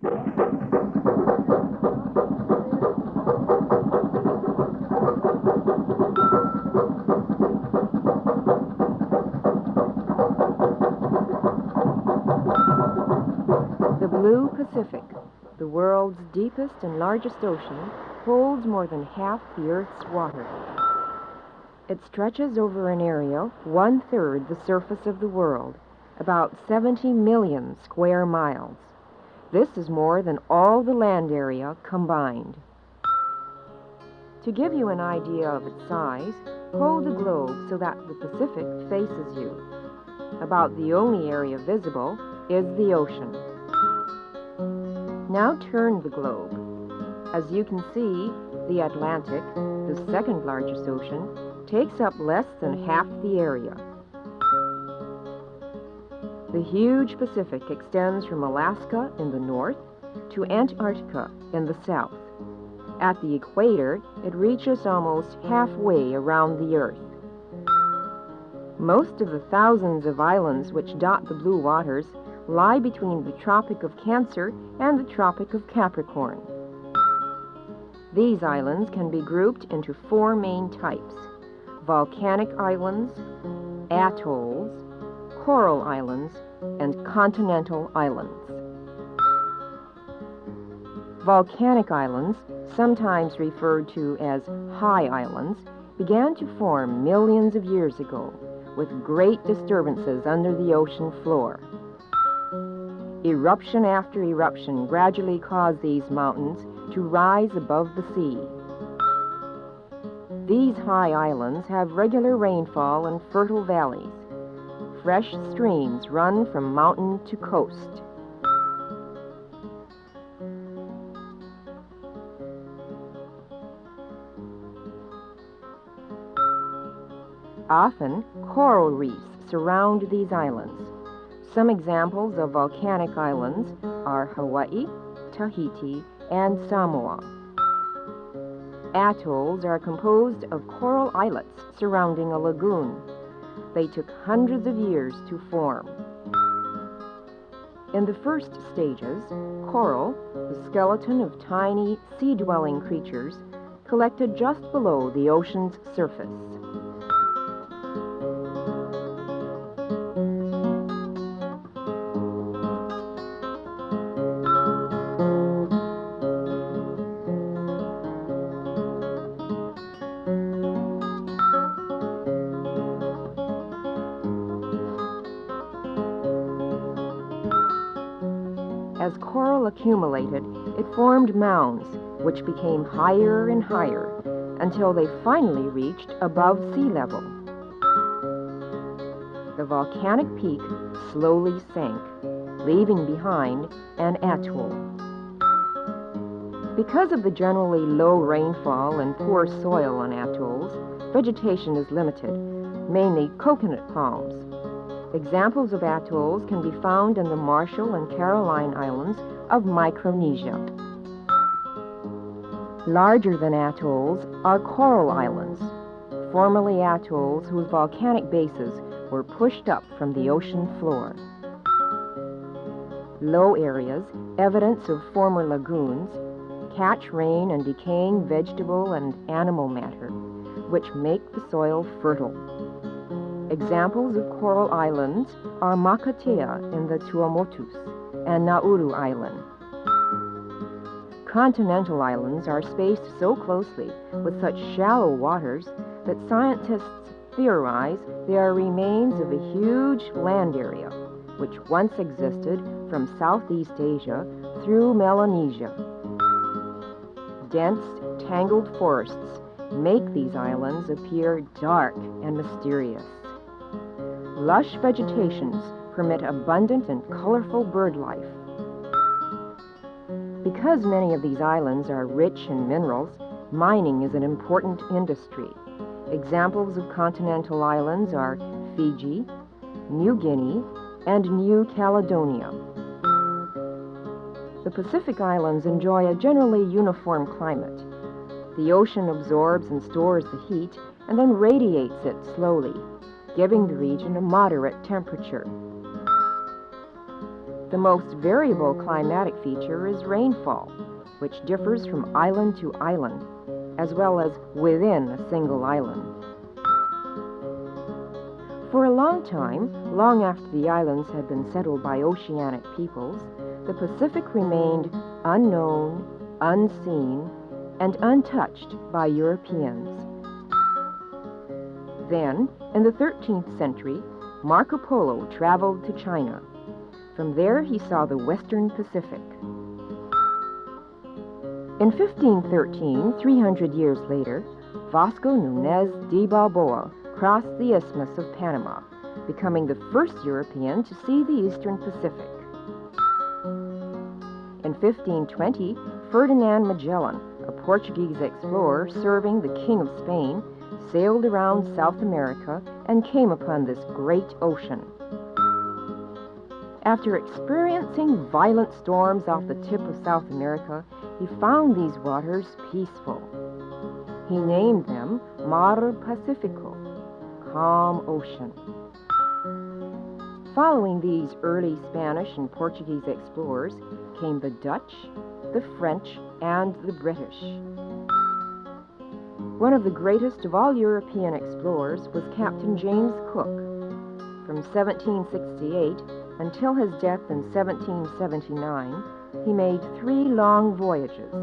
The blue Pacific, the world's deepest and largest ocean, holds more than half the Earth's water. It stretches over an area 1/3 the surface of the world, about 70 million square miles. This is more than all the land area combined. To give you an idea of its size, hold the globe so that the Pacific faces you. About the only area visible is the ocean. Now turn the globe. As you can see, the Atlantic, the second largest ocean, takes up less than half the area. The huge Pacific extends from Alaska in the north to Antarctica in the south. At the equator, it reaches almost halfway around the Earth. Most of the thousands of islands which dot the blue waters lie between the Tropic of Cancer and the Tropic of Capricorn. These islands can be grouped into 4 main types: volcanic islands, atolls, coral islands, and continental islands. Volcanic islands, sometimes referred to as high islands, began to form millions of years ago, with great disturbances under the ocean floor. Eruption after eruption gradually caused these mountains to rise above the sea. These high islands have regular rainfall and fertile valleys. Fresh streams run from mountain to coast. Often, coral reefs surround these islands. Some examples of volcanic islands are Hawaii, Tahiti, and Samoa. Atolls are composed of coral islets surrounding a lagoon. They took hundreds of years to form. In the first stages, coral, the skeleton of tiny sea-dwelling creatures, collected just below the ocean's surface. As coral accumulated, it formed mounds, which became higher and higher, until they finally reached above sea level. The volcanic peak slowly sank, leaving behind an atoll. Because of the generally low rainfall and poor soil on atolls, vegetation is limited, mainly coconut palms. Examples of atolls can be found in the Marshall and Caroline Islands of Micronesia. Larger than atolls are coral islands, formerly atolls whose volcanic bases were pushed up from the ocean floor. Low areas, evidence of former lagoons, catch rain and decaying vegetable and animal matter, which make the soil fertile. Examples of coral islands are Makatea in the Tuamotus and Nauru Island. Continental islands are spaced so closely with such shallow waters that scientists theorize they are remains of a huge land area which once existed from Southeast Asia through Melanesia. Dense, tangled forests make these islands appear dark and mysterious. Lush vegetations permit abundant and colorful bird life. Because many of these islands are rich in minerals, mining is an important industry. Examples of continental islands are Fiji, New Guinea, and New Caledonia. The Pacific Islands enjoy a generally uniform climate. The ocean absorbs and stores the heat and then radiates it slowly, giving the region a moderate temperature. The most variable climatic feature is rainfall, which differs from island to island, as well as within a single island. For a long time, long after the islands had been settled by oceanic peoples, the Pacific remained unknown, unseen, and untouched by Europeans. Then, in the 13th century, Marco Polo traveled to China. From there, he saw the Western Pacific. In 1513, 300 years later, Vasco Núñez de Balboa crossed the Isthmus of Panama, becoming the first European to see the Eastern Pacific. In 1520, Ferdinand Magellan, a Portuguese explorer serving the King of Spain, sailed around South America and came upon this great ocean. After experiencing violent storms off the tip of South America, he found these waters peaceful. He named them Mar Pacifico, calm ocean. Following these early Spanish and Portuguese explorers came the Dutch, the French, and the British. One of the greatest of all European explorers was Captain James Cook. From 1768 until his death in 1779, he made 3 long voyages.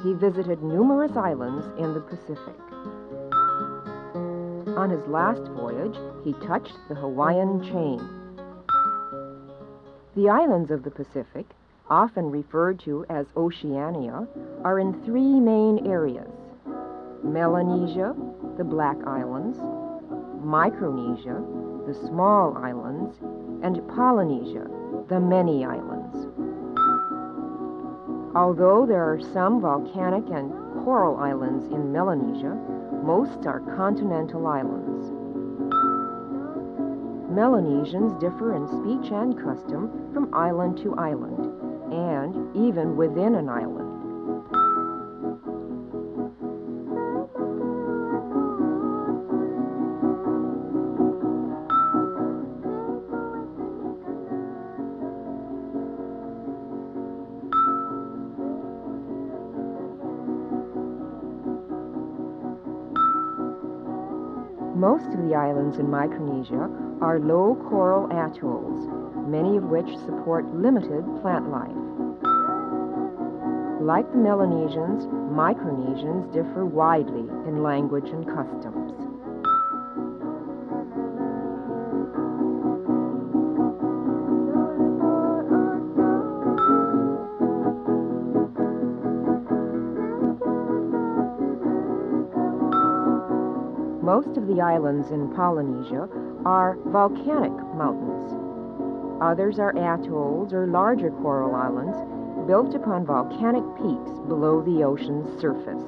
He visited numerous islands in the Pacific. On his last voyage, he touched the Hawaiian chain. The islands of the Pacific, often referred to as Oceania, are in 3 main areas: Melanesia, the Black Islands; Micronesia, the Small Islands; and Polynesia, the Many Islands. Although there are some volcanic and coral islands in Melanesia, most are continental islands. Melanesians differ in speech and custom from island to island, and even within an island. Most of the islands in Micronesia are low coral atolls, many of which support limited plant life. Like the Melanesians, Micronesians differ widely in language and customs. Most of the islands in Polynesia are volcanic mountains. Others are atolls or larger coral islands built upon volcanic peaks below the ocean's surface.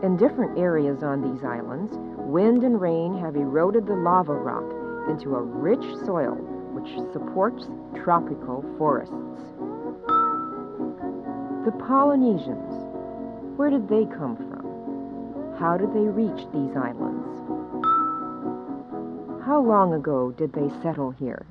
In different areas on these islands, wind and rain have eroded the lava rock into a rich soil which supports tropical forests. The Polynesians, where did they come from? How did they reach these islands? How long ago did they settle here?